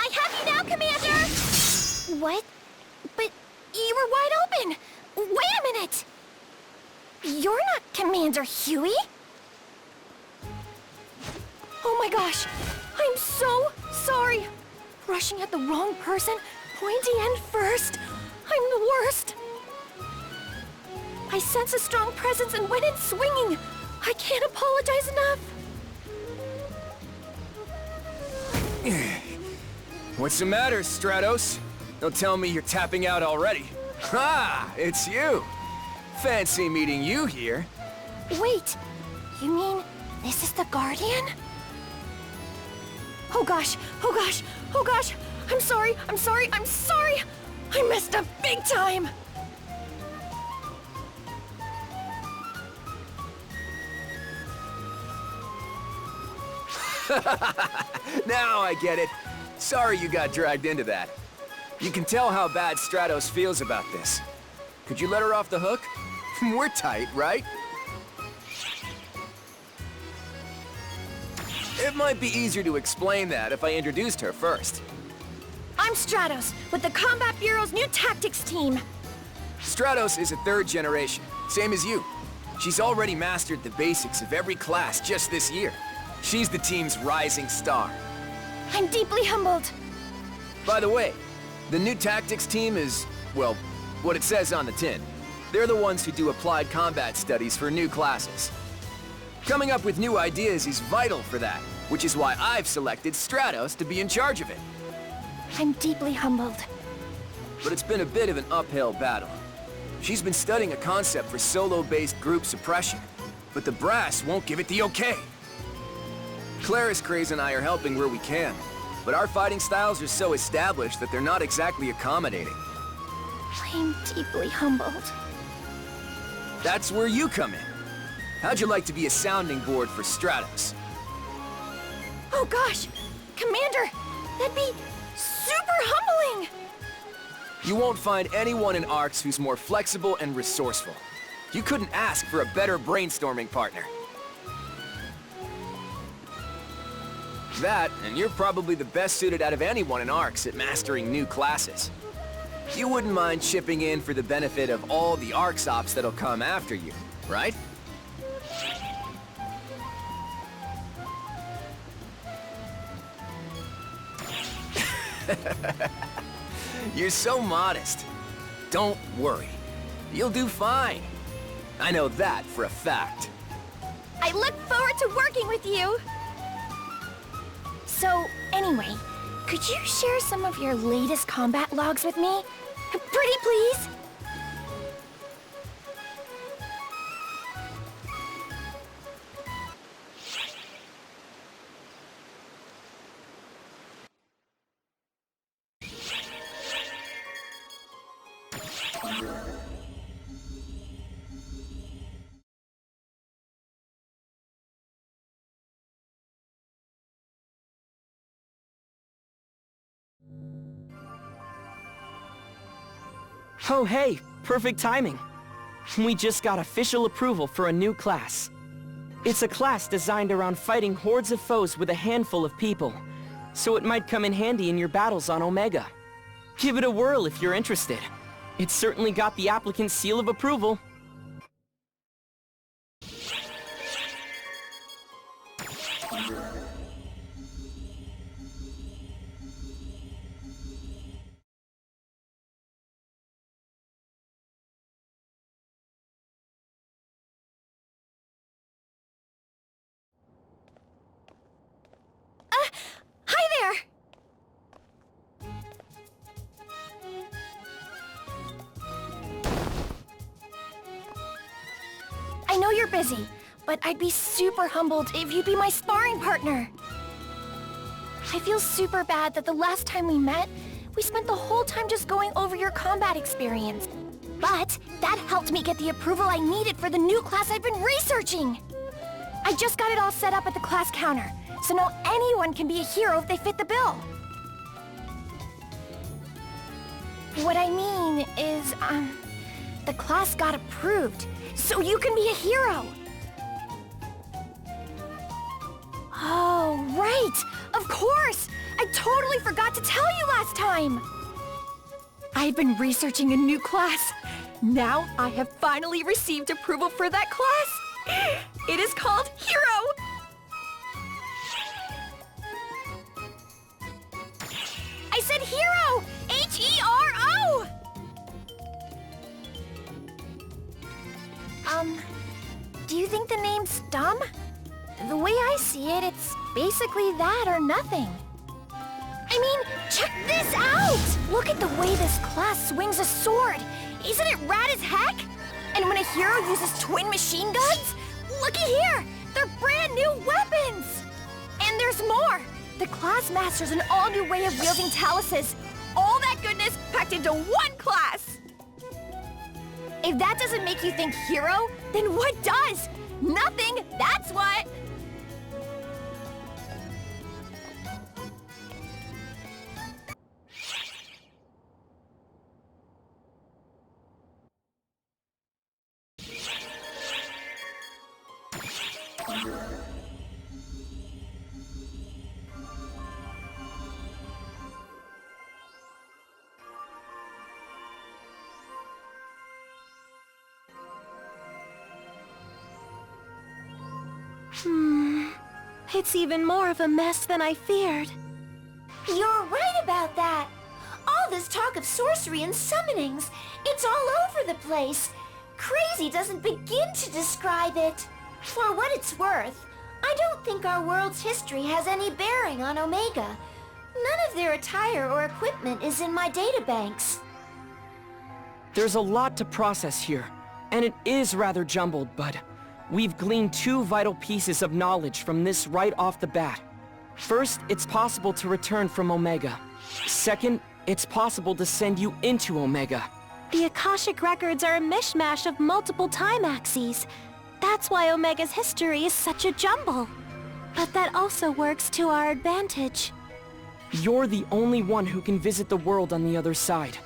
I have you now, Commander! What? But you were wide open! Wait a minute! You're not Commander Huey? Oh my gosh! I'm so sorry! Rushing at the wrong person, pointy end first. I'm the worst. I sense a strong presence and went in swinging. I can't apologize enough. What's the matter, Stratos? Don't tell me you're tapping out already. Ha! It's you! Fancy meeting you here. Wait, you mean this is the Guardian? Oh gosh, oh gosh, oh gosh! I'm sorry, I'm sorry, I'm sorry! I messed up big time! Now I get it. Sorry you got dragged into that. You can tell how bad Stratos feels about this. Could you let her off the hook? We're tight, right? It might be easier to explain that if I introduced her first. I'm Stratos, with the Combat Bureau's new tactics team. Stratos is a third generation, same as you. She's already mastered the basics of every class just this year. She's the team's rising star. I'm deeply humbled. By the way, the new tactics team is, well, what it says on the tin. They're the ones who do applied combat studies for new classes. Coming up with new ideas is vital for that, which is why I've selected Stratos to be in charge of it. I'm deeply humbled. But it's been a bit of an uphill battle. She's been studying a concept for solo-based group suppression, but the brass won't give it the okay. Claris, Craze, and I are helping where we can, but our fighting styles are so established that they're not exactly accommodating. I'm deeply humbled. That's where you come in. How'd you like to be a sounding board for Stratos? Oh gosh! Commander! That'd be super humbling! You won't find anyone in ARCS who's more flexible and resourceful. You couldn't ask for a better brainstorming partner. That, and you're probably the best suited out of anyone in ARCS at mastering new classes. You wouldn't mind chipping in for the benefit of all the ARCS ops that'll come after you, right? You're so modest. Don't worry. You'll do fine. I know that for a fact. I look forward to working with you! So, anyway, could you share some of your latest combat logs with me? Pretty please? Oh hey, perfect timing. We just got official approval for a new class. It's a class designed around fighting hordes of foes with a handful of people, so it might come in handy in your battles on Omega. Give it a whirl if you're interested. It's certainly got the applicant's seal of approval. Hi there! I know you're busy, but I'd be super humbled if you'd be my sparring partner. I feel super bad that the last time we met, we spent the whole time just going over your combat experience. But that helped me get the approval I needed for the new class I've been researching. I just got it all set up at the class counter, so now anyone can be a hero if they fit the bill. What I mean is, the class got approved, so you can be a hero. Oh, right! Of course! I totally forgot to tell you last time! I've been researching a new class. Now I have finally received approval for that class. It is called Hero! I said hero! H-E-R-O! Do you think the name's dumb? The way I see it, it's basically that or nothing. I mean, check this out! Look at the way this class swings a sword. Isn't it rad as heck? And when a hero uses twin machine guns, looky here! They're brand new weapons! And there's more! The class masters an all-new way of wielding taluses. All that goodness packed into one class! If that doesn't make you think hero, then what does? Nothing, that's what! It's even more of a mess than I feared. You're right about that. All this talk of sorcery and summonings, it's all over the place. Crazy doesn't begin to describe it. For what it's worth, I don't think our world's history has any bearing on Omega. None of their attire or equipment is in my databanks. There's a lot to process here, and it is rather jumbled, but we've gleaned two vital pieces of knowledge from this right off the bat. First, it's possible to return from Omega. Second, it's possible to send you into Omega. The Akashic records are a mishmash of multiple time axes. That's why Omega's history is such a jumble. But that also works to our advantage. You're the only one who can visit the world on the other side.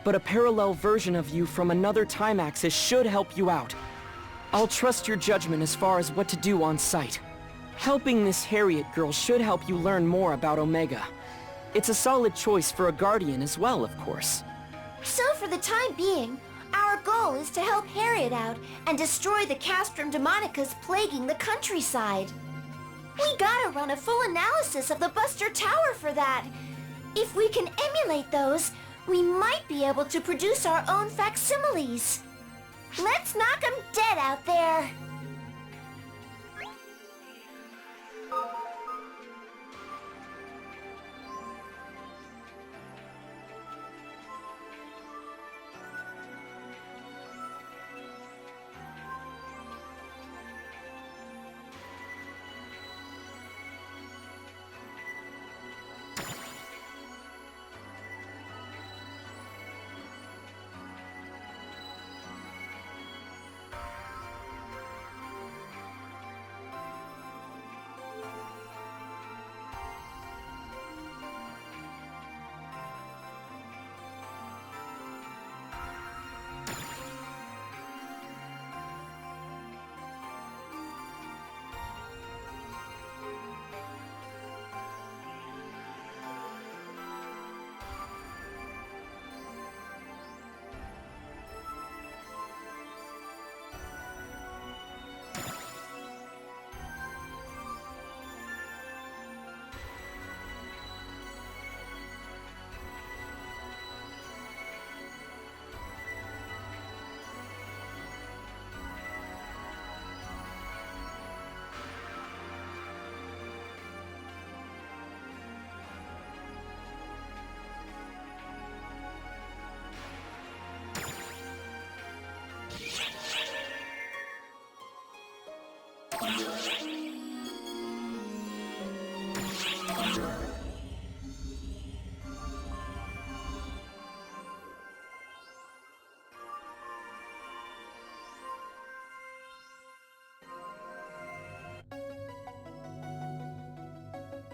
But a parallel version of you from another time axis should help you out. I'll trust your judgment as far as what to do on site. Helping this Harriet girl should help you learn more about Omega. It's a solid choice for a Guardian as well, of course. So for the time being, our goal is to help Harriet out and destroy the Castrum Demonicas plaguing the countryside. We gotta run a full analysis of the Buster Tower for that. If we can emulate those, we might be able to produce our own facsimiles. Let's knock 'em dead out there.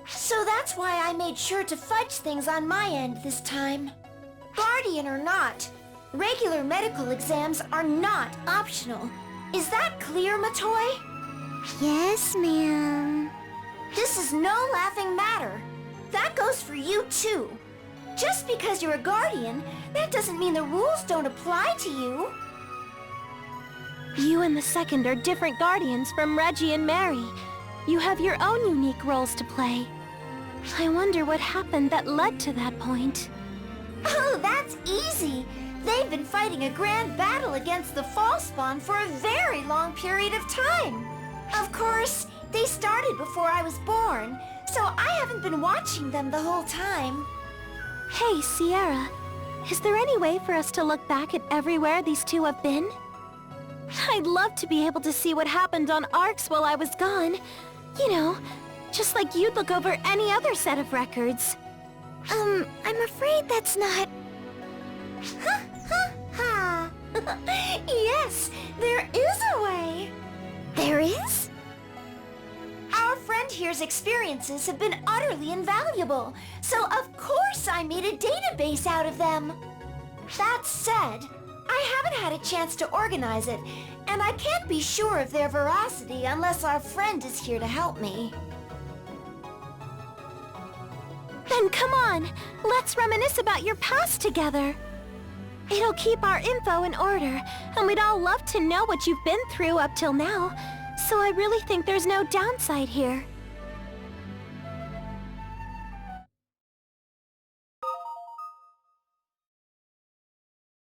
So that's why I made sure to fudge things on my end this time. Guardian or not, regular medical exams are not optional. Is that clear, Matoy? Yes, ma'am. This is no laughing matter. That goes for you too. Just because you're a Guardian, that doesn't mean the rules don't apply to you. You and the second are different Guardians from Reggie and Mary. You have your own unique roles to play. I wonder what happened that led to that point. Oh, that's easy. They've been fighting a grand battle against the Fallspawn for a very long period of time. Of course, they started before I was born, so I haven't been watching them the whole time. Hey, Sierra. Is there any way for us to look back at everywhere these two have been? I'd love to be able to see what happened on Arcs while I was gone. You know, just like you'd look over any other set of records. I'm afraid that's not... Ha ha ha! Yes, there is a way! There is? Our friend here's experiences have been utterly invaluable, so of course I made a database out of them. That said, I haven't had a chance to organize it, and I can't be sure of their veracity unless our friend is here to help me. Then come on, let's reminisce about your past together. It'll keep our info in order, and we'd all love to know what you've been through up till now. So I really think there's no downside here.